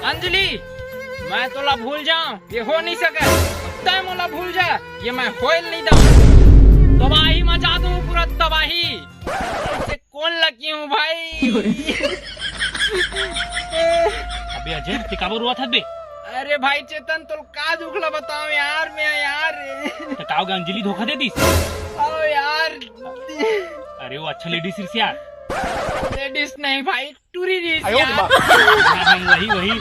अंजलि मैं तोला भूल जाऊं ये हो नहीं सके। तय मोला भूल जा ये मैं होइल नहीं दूं। तबाही मचा दूं पूरा तबाही। इसे कौन लगी हूँ भाई। अबे अजय तिकाबर हुआ था बे। अरे भाई चेतन तो का दुखला बताओ यार मैं यार। बताओगे अंजलि धोखा दे दी। ओ यार अरे वो अच्छा लेडीज सिर्फ यार। लेडीज नहीं भाई टूरी रीस वही।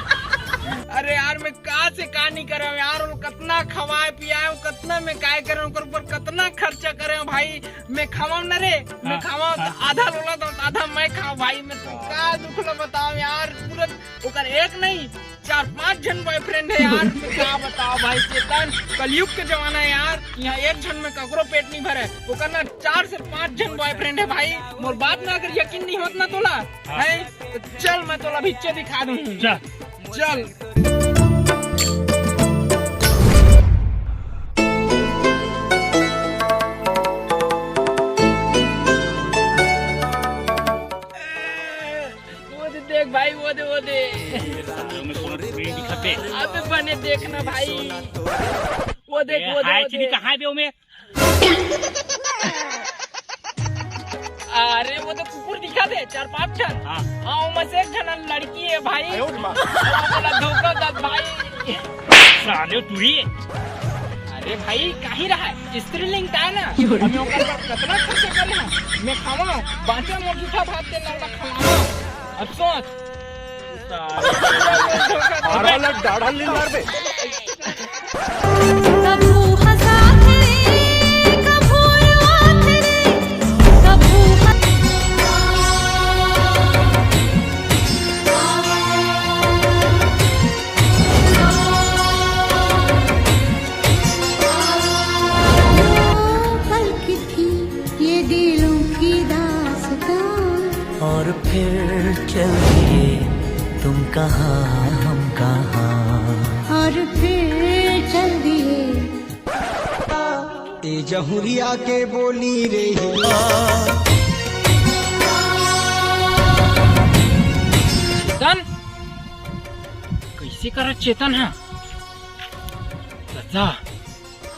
अरे यार मैं कहा से का नहीं कर रहा हूँ यार। कितना खवाए पियाए कितना मैं काय कर रहा हूँ ऊपर कितना खर्चा कर रहा हूँ भाई। मैं खावा न रे मैं खावा आधा लोला तो आधा मैं खाऊं भाई। मैं तो का दुखला बताओ यार। पूरा ओकर एक नहीं 4-5 जन बॉयफ्रेंड है यार। मैं क्या बताओ भाई चेतन कलयुग के जमाना है यार। यहाँ एक जन में ककरो पेट नहीं भरे ओकर ना 4 से 5 जन बॉयफ्रेंड है भाई। मोर बात में अगर यकीन नहीं होता ना तोला है तो चल मैं तोला भिच्चे दिखा दूँ। चल देख भाई वो दे अबे बने देखना भाई वो देख कहाँ है बे में। अरे वो तो कुकुर दिखा दे 4-5 जन। हाँ में से एक जन लड़की है भाई। धोखा दत भाई साले टूरी। अरे भाई कहीं रहा है स्त्रीलिंग है ना। हमें कितना खर्चा कर रहा मैं खावा बांचा मोर जूठा भात दे लौटा खावा। अब सोच दाढ़ा ले मार बे। और फिर चल दिए तुम कहाँ हम कहाँ। और फिर चल दिए ए जहुरिया के बोली रे। चेतन कैसे कर चेतन है दादा।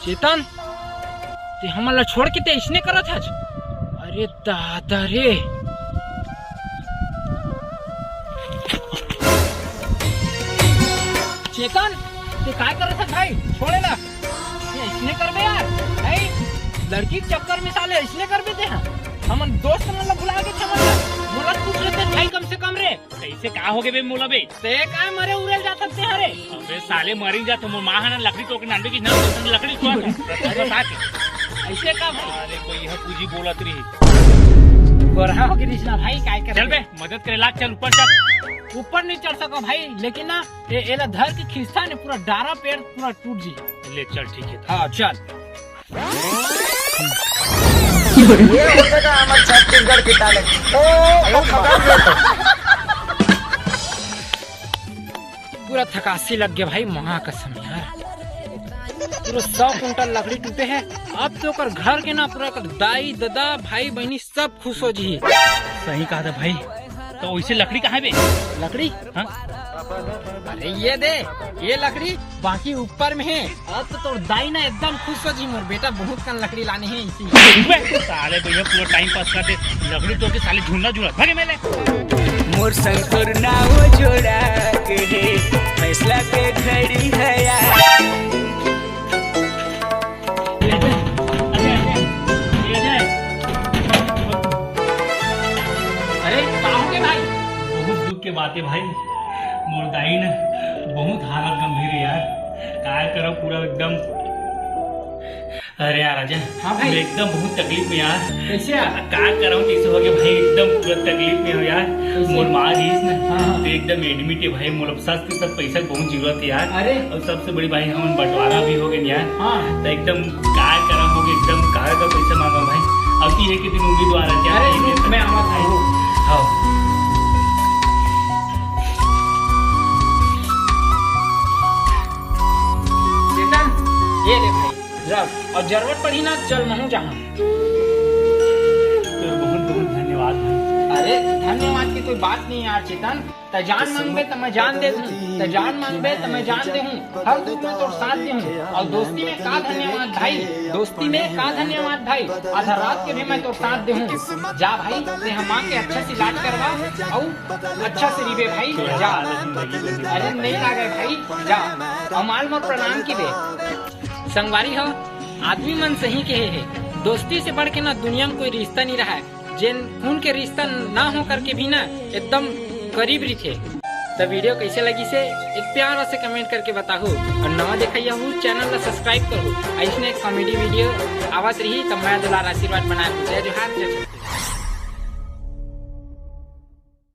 चेतन ते हमला छोड़ के ते इसने करा था। अरे दादा रे चेतन ते काय कर रहा था भाई छोड़े ना इसने कर बे यार भाई। लड़की के चक्कर में साले इसने कर बे थे। हम दोस्त मतलब बुला के थे मोला पूछ लेते भाई कम से कम रे कैसे का हो गए बे मोला बे। ते काय मरे उड़े जा सकते हैं रे। अबे साले मरी जा तुम माँ है ना लकड़ी तो नानबे की ना लकड़ी ऐसे का भाई। अरे कोई यह पूजी बोलत रही गोरा हो कृष्णा भाई काय कर। चल बे मदद करे लाग चल ऊपर चल। ऊपर नहीं चढ़ सको भाई लेकिन ना ये धर के खींचता ने पूरा डारा पेड़ पूरा टूट जी। ले चल ठीक है। हाँ चल ये होगा हमारे छत्तीसगढ़ के टैलेंट। पूरा थकासी लग गया भाई महाकसम यार। पूरा 100 कुंटल लकड़ी टूटे हैं। अब तो कर घर के ना पूरा कर दाई दादा भाई बहनी सब खुश हो जी। सही कहा था भाई। तो वैसे लकड़ी कहाँ है बे। लकड़ी हाँ? अरे ये दे ये लकड़ी बाकी ऊपर में है। अब तो दाई ना एकदम खुश हो जी मोर बेटा बहुत कम लकड़ी लाने हैं इसी। साले भैया पूरा टाइम पास कर दे लकड़ी तो के साले झूला झूला भागे मेले। मोर संकुर नाव जोड़ा के फैसला के घड़ी है यार। के बातें भाई मुर्दाई ने बहुत हालत गंभीर है यार। काय करो पूरा एकदम। अरे यार अजय हाँ भाई एकदम बहुत तकलीफ में यार। कैसे काय करो कैसे हो गया भाई एकदम पूरा तकलीफ में हो यार। मोर माँ रहीस ना तो एकदम एडमिट है भाई। मोर सच के सब पैसा बहुत जरूरत है यार। अरे और सबसे बड़ी भाई हम बंटवारा भी हो गए यार। हाँ तो एकदम काय करो हो गया एकदम काय का पैसा मांगा भाई। अब की है कि दिन उम्मीदवार है मैं आवा भाई। हाँ ये ले भाई रख और जरूरत पड़ी ना चल महू जहाँ। तो बहुत बहुत धन्यवाद भाई। अरे अरे धन्यवाद की कोई बात नहीं यार चेतन। त जान मांगबे तो मैं जान दे दूं, त जान मांगबे तो मैं जान दे हूँ, हर दुख में तो साथ दे हूँ। और दोस्ती में का धन्यवाद भाई, दोस्ती में का धन्यवाद भाई, आधा रात के भी मैं तो साथ दे हूँ। जा भाई ते हम माँ के अच्छा से इलाज करवा और अच्छा से रिबे भाई जा। अरे नहीं लागे भाई जा। अमाल मोर प्रणाम की बे। संगवारी हो आदमी मन सही कहे है, दोस्ती से बढ़ के ना दुनिया में कोई रिश्ता नहीं रहा है। जिन खून के रिश्ता ना हो करके भी ना एकदम करीब रही। तो वीडियो कैसे लगी से एक प्यारा से कमेंट करके बताओ, और नवा देखा हो चैनल ला सब्सक्राइब करो। ऐसे कॉमेडी वीडियो आवत रही तो मैं दुलार आशीर्वाद बनाए। जय जोहार जय छत्तीसगढ़।